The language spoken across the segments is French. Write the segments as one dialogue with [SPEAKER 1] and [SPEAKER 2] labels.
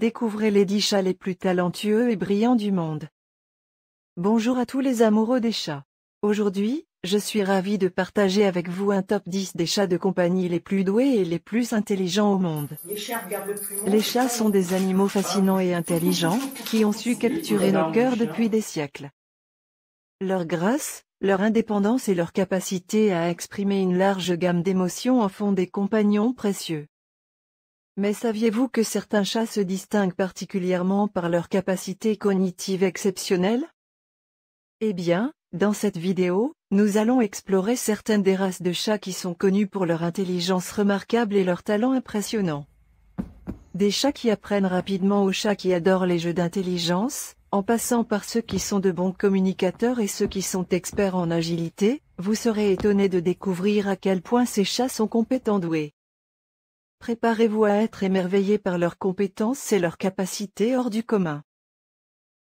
[SPEAKER 1] Découvrez les 10 chats les plus talentueux et brillants du monde. Bonjour à tous les amoureux des chats. Aujourd'hui, je suis ravie de partager avec vous un top 10 des chats de compagnie les plus doués et les plus intelligents au monde. Les chats sont des animaux fascinants et intelligents, qui ont su capturer nos cœurs depuis des siècles. Leur grâce, leur indépendance et leur capacité à exprimer une large gamme d'émotions en font des compagnons précieux. Mais saviez-vous que certains chats se distinguent particulièrement par leur capacité cognitive exceptionnelle? Eh bien, dans cette vidéo, nous allons explorer certaines des races de chats qui sont connues pour leur intelligence remarquable et leur talent impressionnant. Des chats qui apprennent rapidement aux chats qui adorent les jeux d'intelligence, en passant par ceux qui sont de bons communicateurs et ceux qui sont experts en agilité, vous serez étonné de découvrir à quel point ces chats sont compétents doués. Préparez-vous à être émerveillé par leurs compétences et leurs capacités hors du commun.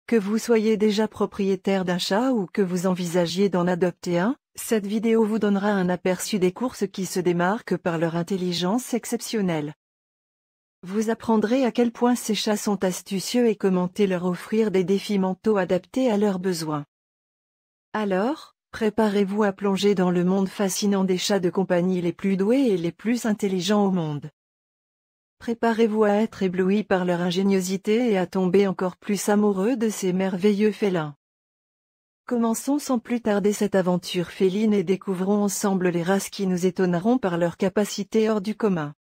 [SPEAKER 1] Que vous soyez déjà propriétaire d'un chat ou que vous envisagiez d'en adopter un, cette vidéo vous donnera un aperçu des courses qui se démarquent par leur intelligence exceptionnelle. Vous apprendrez à quel point ces chats sont astucieux et comment leur offrir des défis mentaux adaptés à leurs besoins. Alors, préparez-vous à plonger dans le monde fascinant des chats de compagnie les plus doués et les plus intelligents au monde. Préparez-vous à être ébloui par leur ingéniosité et à tomber encore plus amoureux de ces merveilleux félins. Commençons sans plus tarder cette aventure féline et découvrons ensemble les races qui nous étonneront par leur capacité hors du commun.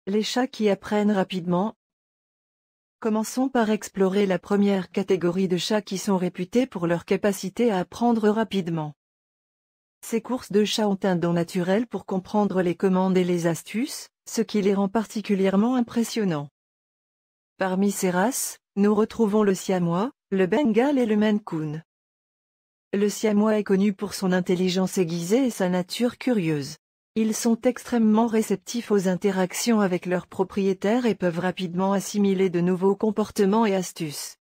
[SPEAKER 1] Les chats qui apprennent rapidement. Commençons par explorer la première catégorie de chats qui sont réputés pour leur capacité à apprendre rapidement. Ces courses de chats ont un don naturel pour comprendre les commandes et les astuces, ce qui les rend particulièrement impressionnants. Parmi ces races, nous retrouvons le siamois, le bengal et le maine coon. Le siamois est connu pour son intelligence aiguisée et sa nature curieuse. Ils sont extrêmement réceptifs aux interactions avec leurs propriétaires et peuvent rapidement assimiler de nouveaux comportements et astuces.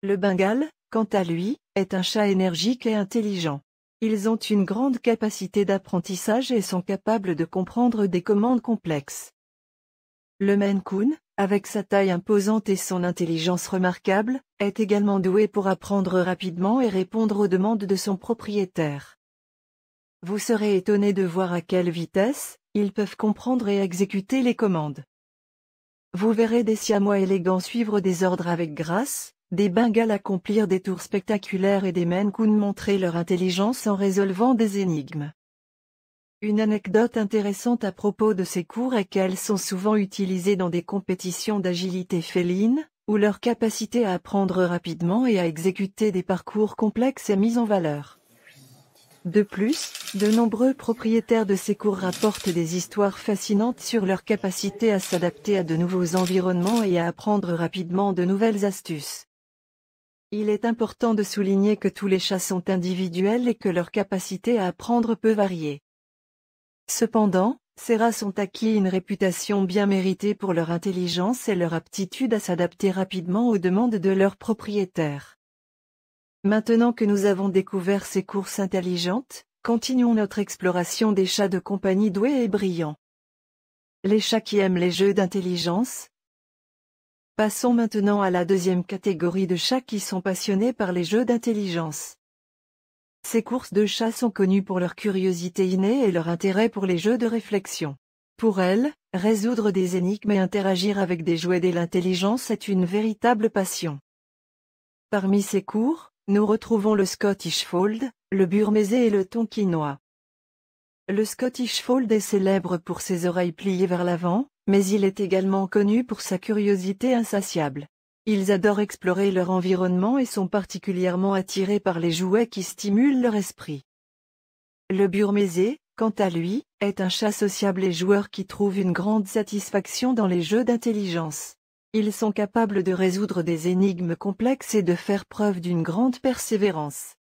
[SPEAKER 1] Le bengal, quant à lui, est un chat énergique et intelligent. Ils ont une grande capacité d'apprentissage et sont capables de comprendre des commandes complexes. Le maine coon, avec sa taille imposante et son intelligence remarquable, est également doué pour apprendre rapidement et répondre aux demandes de son propriétaire. Vous serez étonné de voir à quelle vitesse ils peuvent comprendre et exécuter les commandes. Vous verrez des siamois élégants suivre des ordres avec grâce, des bengales accomplir des tours spectaculaires et des maine coon montrer leur intelligence en résolvant des énigmes. Une anecdote intéressante à propos de ces cours est qu'elles sont souvent utilisées dans des compétitions d'agilité féline, où leur capacité à apprendre rapidement et à exécuter des parcours complexes est mise en valeur. De plus, de nombreux propriétaires de ces cours rapportent des histoires fascinantes sur leur capacité à s'adapter à de nouveaux environnements et à apprendre rapidement de nouvelles astuces. Il est important de souligner que tous les chats sont individuels et que leur capacité à apprendre peut varier. Cependant, ces races ont acquis une réputation bien méritée pour leur intelligence et leur aptitude à s'adapter rapidement aux demandes de leurs propriétaires. Maintenant que nous avons découvert ces courses intelligentes, continuons notre exploration des chats de compagnie doués et brillants. Les chats qui aiment les jeux d'intelligence. Passons maintenant à la deuxième catégorie de chats qui sont passionnés par les jeux d'intelligence. Ces courses de chats sont connues pour leur curiosité innée et leur intérêt pour les jeux de réflexion. Pour elles, résoudre des énigmes et interagir avec des jouets de l'intelligence est une véritable passion. Parmi ces cours, nous retrouvons le Scottish Fold, le burmese et le tonkinois. Le Scottish Fold est célèbre pour ses oreilles pliées vers l'avant, mais il est également connu pour sa curiosité insatiable. Ils adorent explorer leur environnement et sont particulièrement attirés par les jouets qui stimulent leur esprit. Le burmese, quant à lui, est un chat sociable et joueur qui trouve une grande satisfaction dans les jeux d'intelligence. Ils sont capables de résoudre des énigmes complexes et de faire preuve d'une grande persévérance.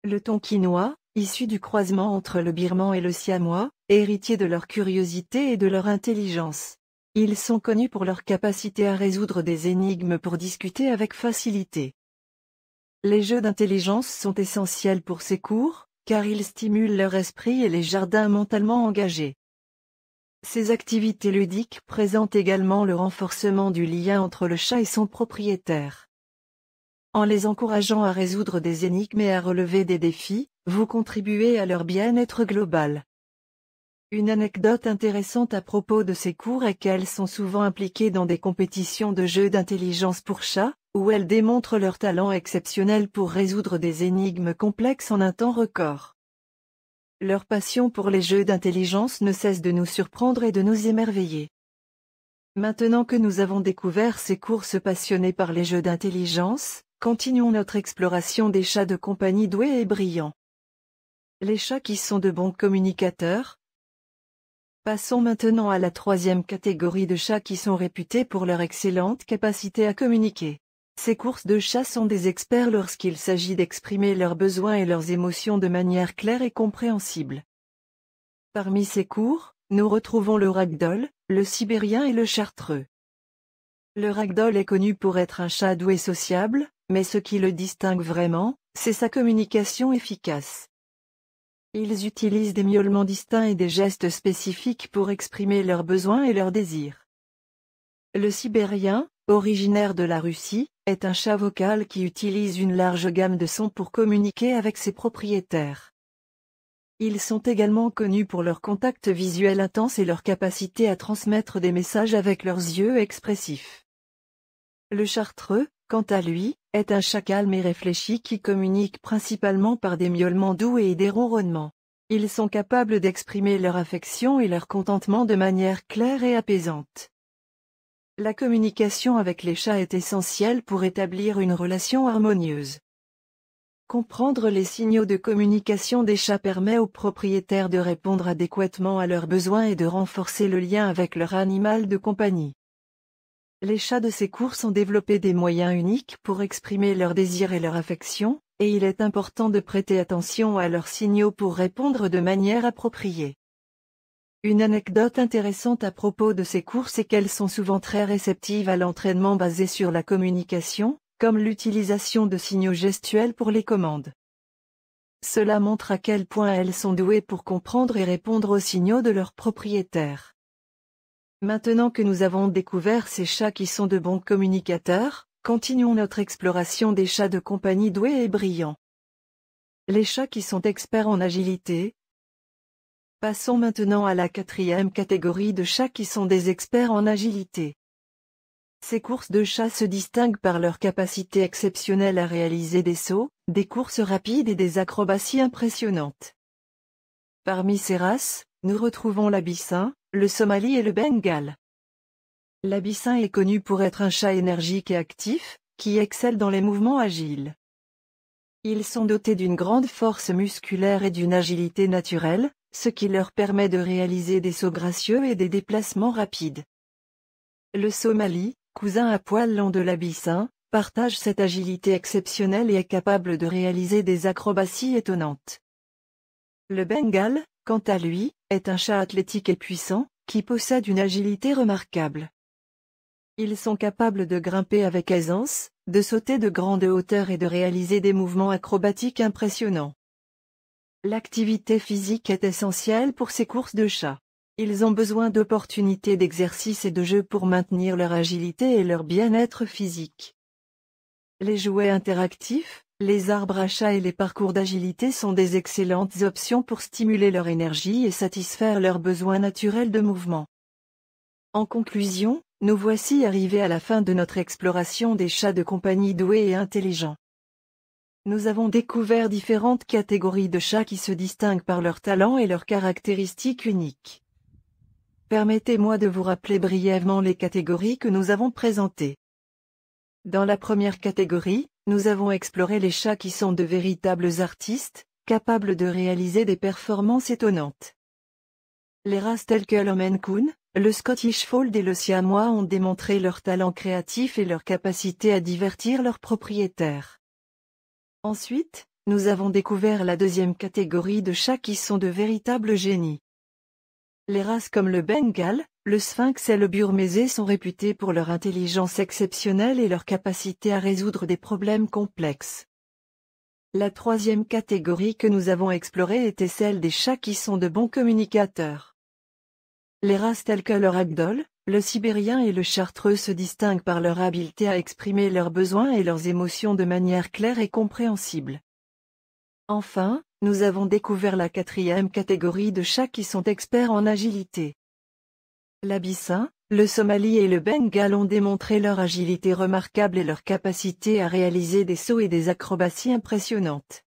[SPEAKER 1] Le tonkinois, issu du croisement entre le birman et le siamois, héritier de leur curiosité et de leur intelligence. Ils sont connus pour leur capacité à résoudre des énigmes pour discuter avec facilité. Les jeux d'intelligence sont essentiels pour ces cours, car ils stimulent leur esprit et les jardins mentalement engagés. Ces activités ludiques présentent également le renforcement du lien entre le chat et son propriétaire. En les encourageant à résoudre des énigmes et à relever des défis, vous contribuez à leur bien-être global. Une anecdote intéressante à propos de ces cours est qu'elles sont souvent impliquées dans des compétitions de jeux d'intelligence pour chats, où elles démontrent leur talent exceptionnel pour résoudre des énigmes complexes en un temps record. Leur passion pour les jeux d'intelligence ne cesse de nous surprendre et de nous émerveiller. Maintenant que nous avons découvert ces courses passionnées par les jeux d'intelligence, continuons notre exploration des chats de compagnie doués et brillants. Les chats qui sont de bons communicateurs. Passons maintenant à la troisième catégorie de chats qui sont réputés pour leur excellente capacité à communiquer. Ces courses de chats sont des experts lorsqu'il s'agit d'exprimer leurs besoins et leurs émotions de manière claire et compréhensible. Parmi ces cours, nous retrouvons le ragdoll, le sibérien et le chartreux. Le ragdoll est connu pour être un chat doux et sociable, mais ce qui le distingue vraiment, c'est sa communication efficace. Ils utilisent des miaulements distincts et des gestes spécifiques pour exprimer leurs besoins et leurs désirs. Le sibérien, originaire de la Russie, est un chat vocal qui utilise une large gamme de sons pour communiquer avec ses propriétaires. Ils sont également connus pour leur contact visuel intense et leur capacité à transmettre des messages avec leurs yeux expressifs. Le chartreux, quant à lui, est un chat calme et réfléchi qui communique principalement par des miaulements doux et des ronronnements. Ils sont capables d'exprimer leur affection et leur contentement de manière claire et apaisante. La communication avec les chats est essentielle pour établir une relation harmonieuse. Comprendre les signaux de communication des chats permet aux propriétaires de répondre adéquatement à leurs besoins et de renforcer le lien avec leur animal de compagnie. Les chats de ces courses ont développé des moyens uniques pour exprimer leurs désirs et leur affection, et il est important de prêter attention à leurs signaux pour répondre de manière appropriée. Une anecdote intéressante à propos de ces courses est qu'elles sont souvent très réceptives à l'entraînement basé sur la communication, comme l'utilisation de signaux gestuels pour les commandes. Cela montre à quel point elles sont douées pour comprendre et répondre aux signaux de leurs propriétaires. Maintenant que nous avons découvert ces chats qui sont de bons communicateurs, continuons notre exploration des chats de compagnie doués et brillants. Les chats qui sont experts en agilité. Passons maintenant à la quatrième catégorie de chats qui sont des experts en agilité. Ces courses de chats se distinguent par leur capacité exceptionnelle à réaliser des sauts, des courses rapides et des acrobaties impressionnantes. Parmi ces races, nous retrouvons l'Abyssin, le Somali et le Bengale. L'Abyssin est connu pour être un chat énergique et actif, qui excelle dans les mouvements agiles. Ils sont dotés d'une grande force musculaire et d'une agilité naturelle, ce qui leur permet de réaliser des sauts gracieux et des déplacements rapides. Le Somali, cousin à poil long de l'Abyssin, partage cette agilité exceptionnelle et est capable de réaliser des acrobaties étonnantes. Le Bengale, quant à lui, est un chat athlétique et puissant, qui possède une agilité remarquable. Ils sont capables de grimper avec aisance, de sauter de grandes hauteurs et de réaliser des mouvements acrobatiques impressionnants. L'activité physique est essentielle pour ces courses de chats. Ils ont besoin d'opportunités d'exercice et de jeu pour maintenir leur agilité et leur bien-être physique. Les jouets interactifs, les arbres à chat et les parcours d'agilité sont des excellentes options pour stimuler leur énergie et satisfaire leurs besoins naturels de mouvement. En conclusion, nous voici arrivés à la fin de notre exploration des chats de compagnie doués et intelligents. Nous avons découvert différentes catégories de chats qui se distinguent par leur talent et leurs caractéristiques uniques. Permettez-moi de vous rappeler brièvement les catégories que nous avons présentées. Dans la première catégorie, nous avons exploré les chats qui sont de véritables artistes, capables de réaliser des performances étonnantes. Les races telles que le Maine Coon, le Scottish Fold et le Siamois ont démontré leur talent créatif et leur capacité à divertir leurs propriétaires. Ensuite, nous avons découvert la deuxième catégorie de chats qui sont de véritables génies. Les races comme le Bengale, le Sphinx et le Burmese sont réputées pour leur intelligence exceptionnelle et leur capacité à résoudre des problèmes complexes. La troisième catégorie que nous avons explorée était celle des chats qui sont de bons communicateurs. Les races telles que le ragdoll, le sibérien et le chartreux se distinguent par leur habileté à exprimer leurs besoins et leurs émotions de manière claire et compréhensible. Enfin, nous avons découvert la quatrième catégorie de chats qui sont experts en agilité. L'Abyssin, le Somali et le Bengale ont démontré leur agilité remarquable et leur capacité à réaliser des sauts et des acrobaties impressionnantes.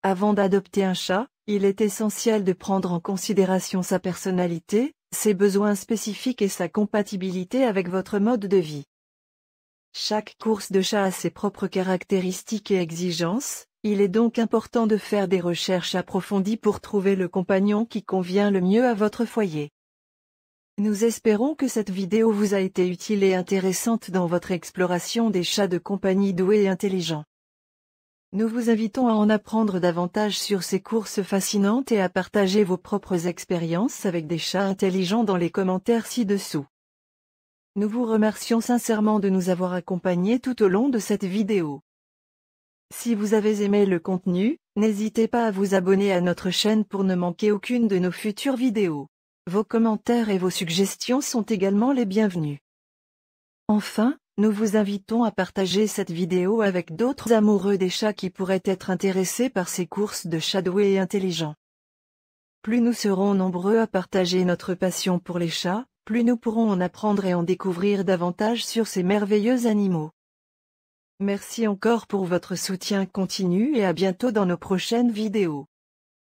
[SPEAKER 1] Avant d'adopter un chat, il est essentiel de prendre en considération sa personnalité, ses besoins spécifiques et sa compatibilité avec votre mode de vie. Chaque course de chat a ses propres caractéristiques et exigences, il est donc important de faire des recherches approfondies pour trouver le compagnon qui convient le mieux à votre foyer. Nous espérons que cette vidéo vous a été utile et intéressante dans votre exploration des chats de compagnie doués et intelligents. Nous vous invitons à en apprendre davantage sur ces courses fascinantes et à partager vos propres expériences avec des chats intelligents dans les commentaires ci-dessous. Nous vous remercions sincèrement de nous avoir accompagnés tout au long de cette vidéo. Si vous avez aimé le contenu, n'hésitez pas à vous abonner à notre chaîne pour ne manquer aucune de nos futures vidéos. Vos commentaires et vos suggestions sont également les bienvenus. Enfin, nous vous invitons à partager cette vidéo avec d'autres amoureux des chats qui pourraient être intéressés par ces courses de chats doués et intelligents. Plus nous serons nombreux à partager notre passion pour les chats, plus nous pourrons en apprendre et en découvrir davantage sur ces merveilleux animaux. Merci encore pour votre soutien continu et à bientôt dans nos prochaines vidéos.